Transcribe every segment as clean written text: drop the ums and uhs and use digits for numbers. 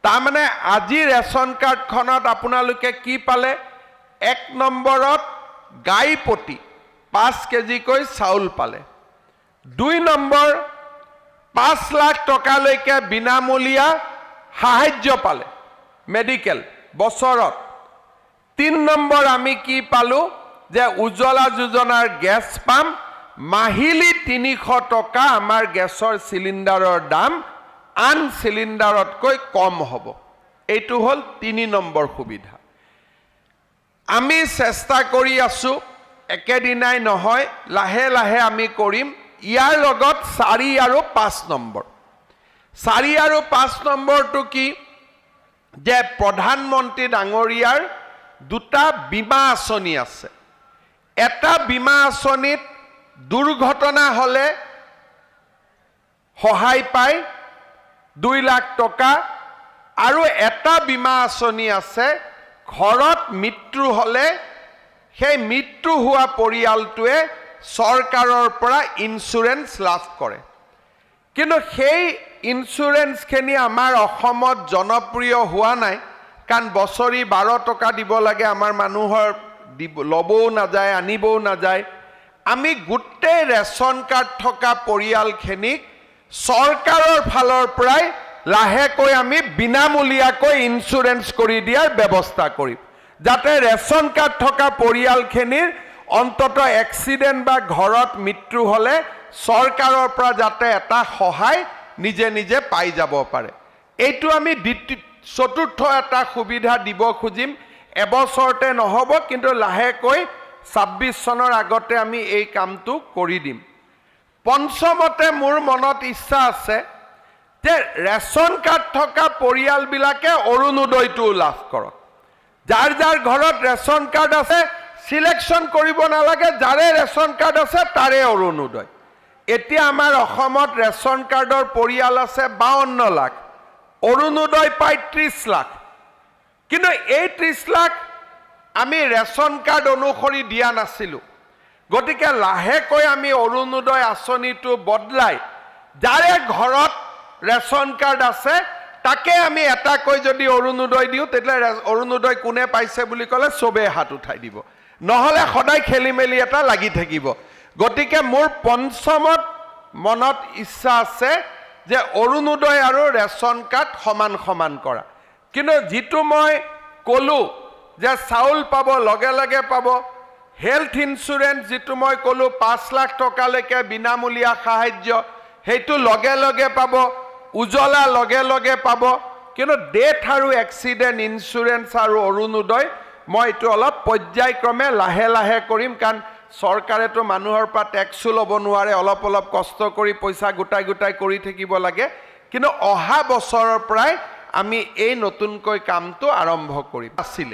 তাৰমানে আজি ৰেচন কাৰ্ডখনত আপোনালোকে কি পালে 1 নম্বৰত গাই প্ৰতি 5 কেজিকৈ চাউল পালে 2 নম্বৰ 5 লাখ টকালৈকে বিনামূলীয়া সাহায্য পালে মেডিকেল বছৰত 3 নম্বৰ আমি কি পালো যে উজ্জ্বলা যোজনাৰ গেছ পাম মাহিলি 300 টকা আমাৰ গেছৰ সিলিন্ডাৰৰ দাম আন সিলিন্ডাৰতকৈ কম হ'ব এইটো হল 3 নম্বৰ সুবিধা আমি চেষ্টা কৰি আছো একেদিনাই নহয় লাহে লাহে আমি কৰিম ইয়াৰ লগত 4 আৰু 5 নম্বৰ 4 আৰু 5 নম্বৰটো কি যে প্ৰধানমন্ত্ৰী ডাঙৰীয়াৰ দুটা বীমা আঁচনি আছে এটা বীমা আঁচনিত দুৰ্ঘটনা হলে সহায় পায় 2 লাখ টকা আৰু এটা বীমা আঁচনি আছে ঘৰত মৃত্যু হলে সেই মৃত্যু হোৱা পৰিয়ালটোৱে চৰকাৰৰ পৰা ইনস্যুৰেন্স লাভ কৰে কিন্তু সেই ইনস্যুৰেন্সখিনি আমাৰ অসমত জনপ্ৰিয় হোৱা নাই কাৰণ বছৰি 12 টকা দিব লাগে আমাৰ মানুহৰ লবও নাযায় আনিবও নাযায় আমি গুটেই ৰেচন কাৰ্ড থকা পৰিয়ালখিনিক চৰকাৰৰ ফালৰ পৰাই লাহেকৈ আমি বিনামূলীয়াকৈ ইনস্যুৰেন্স কৰি দিয়াৰ ব্যৱস্থা কৰিম যাতে ৰেচন কাৰ্ড থকা পৰিয়ালখিনিৰ অন্তত এক্সিডেন্ট বা ঘৰত মৃত্যু হলে চৰকাৰৰ পৰা যাতে এটা সহায় নিজে নিজে পাই যাব পাৰে এইটো আমি চতুৰ্থ এটা সুবিধা দিব খুজিম এবছৰতে নহব কিন্তু লাহেকৈ 26 চনৰ আগতে আমি এই কামটো কৰি দিম পঞ্চমতে মোৰ মনত ইচ্ছা আছে যে ৰেচন কাৰ্ড থকা পৰিয়ালবিলাকে অৰুণোদয়টো লাভ কৰক যাৰ যাৰ ঘৰত ৰেচন কাৰ্ড আছে সিলেকশন কৰিব নালাগে যাৰে ৰেচন কাৰ্ড আছে তাৰে অৰুণোদয় এতিয়া আমাৰ অসমত ৰেচন কাৰ্ডৰ পৰিয়াল আছে 52 লাখ অৰুণোদয় পায় 30 লাখ কিন্তু এই 30 লাখ আমি ৰেচন কাৰ্ড অনুসৰি দিয়া নাছিলো গতিকে লাহেকৈ আমি অৰুণোদয় আঁচনিটো বদলাই যাৰে ঘৰত ৰেচন কাৰ্ড আছে তাকে আমি এটাকৈ যদি অৰুণোদয় দিও তেতিয়ালে অৰুণোদয় কোনে পাইছে বুলি ক'লে সবে হাত উঠাই দিব নহলে সদায় খেলিমেলি এটা লাগি থাকিব গতিকে মোৰ পঞ্চমত মনত ইচ্ছা আছে যে অৰুণোদয় আৰু ৰেচন কাৰ্ড সমান সমান কৰা কিন্তু যেটো মই কলো যে চাউল পাব লগে লগে পাব হেলথ ইনস্যুৰেন্স যেটো মই কলো 5 লাখ টকালৈকে বিনামূলীয়া সাহায্য হেতু লগে লগে পাব উজ্জ্বলা লগে লগে পাব কিন্তু ডেথ আৰু এক্সিডেন্ট ইনস্যুৰেন্স আৰু অৰুণোদয় মই এটো অলপ পৰ্যায়ক্ৰমে লাহে লাহে কৰিম কাৰণ চৰকাৰেতো মানুহৰ পৰা ট্যাক্সও ল'ব নোৱাৰে অলপ অলপ কষ্ট কৰি পইচা গোটাই গোটাই কৰি থাকিব লাগে কিন্তু অহা বছৰৰ পৰাই আমি এই নতুনকৈ কামটো আৰম্ভ কৰিম আছিল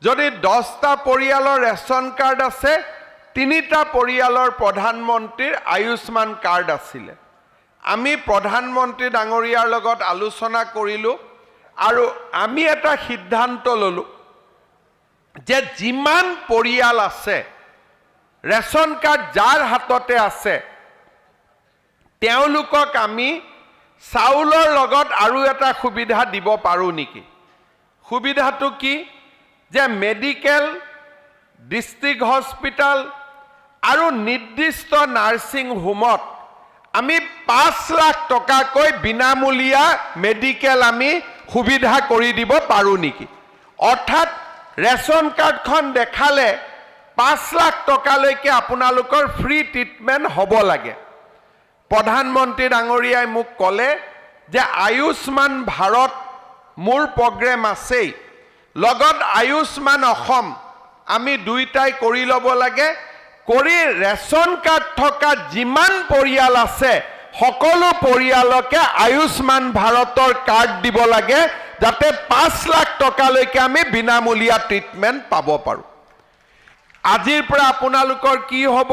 যদি 10টা পৰিয়ালৰ ৰেচন কাৰ্ড আছে 3টা পৰিয়ালৰ প্ৰধানমন্ত্ৰীৰ আয়ুষ্মান কাৰ্ড আছিল আমি প্ৰধানমন্ত্ৰী ডাঙৰীয়াৰ লগত আলোচনা কৰিলো আৰু আমি এটা সিদ্ধান্ত ললো যে যিমান পৰিয়াল আছে ৰেচন কাৰ্ড যাৰ হাততে আছে তেওঁলোকক আমি চাউলৰ লগত আৰু এটা সুবিধা দিব পাৰো নেকি সুবিধাটো কি যে মেডিকেল ডিস্ট্ৰিক্ট হস্পিটাল আৰু নিৰ্দিষ্ট নাৰ্সিং হোমত আমি 5 লাখ টকাকৈ বিনামূলীয়া মেডিকেল আমি সুবিধা কৰি দিব পাৰো নেকি অৰ্থাৎ ৰেচন কাৰ্ডখন দেখালে 5 লাখ টকালৈকে আপোনালোকৰ ফ্ৰী ট্ৰিটমেন্ট হ'ব লাগে প্ৰধানমন্ত্ৰী ডাঙৰীয়াই মোক ক'লে যে আয়ুষ্মান ভাৰত মোৰ প্ৰগ্ৰেম আছে লগত আয়ুষ্মান অসম আমি দুইটাই কৰি ল'ব লাগে কৰি ৰেচন কাৰ্ড থকা যিমান পৰিয়াল আছে সকলো পৰিয়ালকে আয়ুষ্মান ভাৰতৰ কাৰ্ড দিব লাগে যাতে 5 লাখ টকালৈকে আমি বিনামূলীয়া ট্ৰিটমেন্ট পাব পাৰো আজিৰ পৰা আপোনালোকৰ কি হ'ব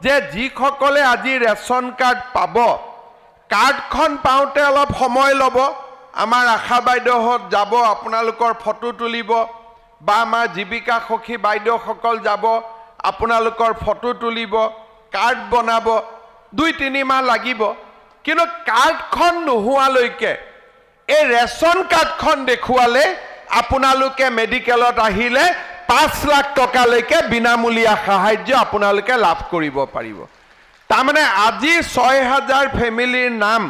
যে যিসকলে আজি ৰেচন কাৰ্ড পাব কাৰ্ডখন পাওঁতে অলপ সময় ল'ব আমাৰ আশা বাইদেউহত যাব আপোনালোকৰ ফটো তুলিব বা আমাৰ জীৱিকা সখী বাইদেউসকল যাব আপোনালোকৰ ফটো তুলিব কাৰ্ড বনাব 2-3 মাহ লাগিব কিন্তু কাৰ্ডখন নোহোৱালৈকে এই ৰেচন কাৰ্ডখন দেখুৱালে আপোনালোকে মেডিকেলত আহিলে 5 লাখ টকালৈকে বিনামূলীয়া সাহায্য আপোনালোকে লাভ কৰিব পাৰিব। তাৰমানে আজি 6,000 ফেমিলিৰ নাম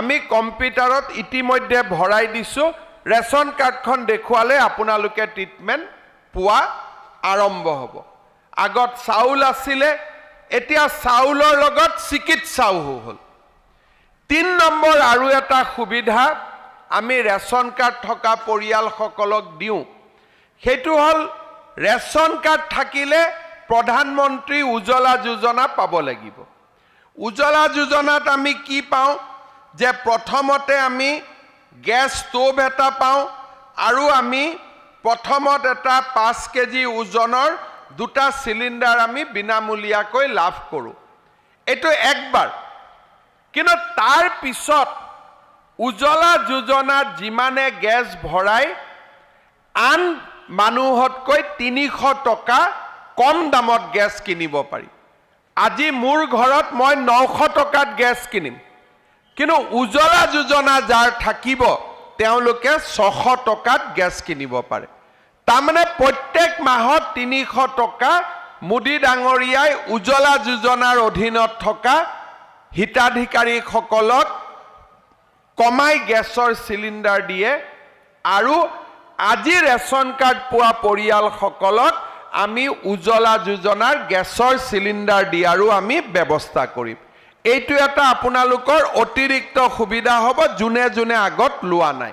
আমি কম্পিউটাৰত ইতিমধ্যে ভৰাই দিছোঁ। ৰেচন কাৰ্ডখন দেখুৱালে আপোনালোকে ট্ৰিটমেণ্ট পোৱা আৰম্ভ হ'ব। আগত চাউল আছিলে, এতিয়া চাউলৰ লগত চিকিৎসাও হ'ল। 3 নম্বৰ আৰু এটা সুবিধা আমি ৰেচন কাৰ্ড থকা পৰিয়ালসকলক দিওঁ, সেইটো হ'ল ৰেচন কাৰ্ড থাকিলে প্ৰধানমন্ত্ৰী উজ্জ্বলা যোজনা পাব লাগিব। উজ্জ্বলা যোজনাত আমি কি পাওঁ যে প্ৰথমতে আমি গেছ ষ্টোভ এটা পাওঁ আৰু আমি প্ৰথমত এটা 5 কেজি ওজনৰ 2টা চিলিণ্ডাৰ আমি বিনামূলীয়াকৈ লাভ কৰোঁ। এইটো একবাৰ, কিন্তু তাৰ পিছত উজ্জ্বলা যোজনাত যিমানে গেছ ভৰাই আন মানুহতকৈ 300 টকা কম দামত গেছ কিনিব পাৰি। আজি মোৰ ঘৰত মই 900 টকাত গেছ কিনিম, কিন্তু উজ্জ্বলা যোজনা যাৰ থাকিব তেওঁলোকে 600 টকাত গেছ কিনিব পাৰে। তাৰমানে প্ৰত্যেক মাহত 300 টকা মোদী ডাঙৰীয়াই উজ্জ্বলা যোজনাৰ অধীনত থকা হিতাধিকাৰীসকলক কমাই গেছৰ চিলিণ্ডাৰ দিয়ে। আৰু আজি ৰেচন কাৰ্ড পোৱা পৰিয়ালসকলক আমি উজ্জ্বলা যোজনাৰ গেছৰ চিলিণ্ডাৰ দিয়াৰো আমি ব্যৱস্থা কৰিম। এইটো এটা আপোনালোকৰ অতিৰিক্ত সুবিধা হ'ব যোনে যোনে আগত লোৱা নাই।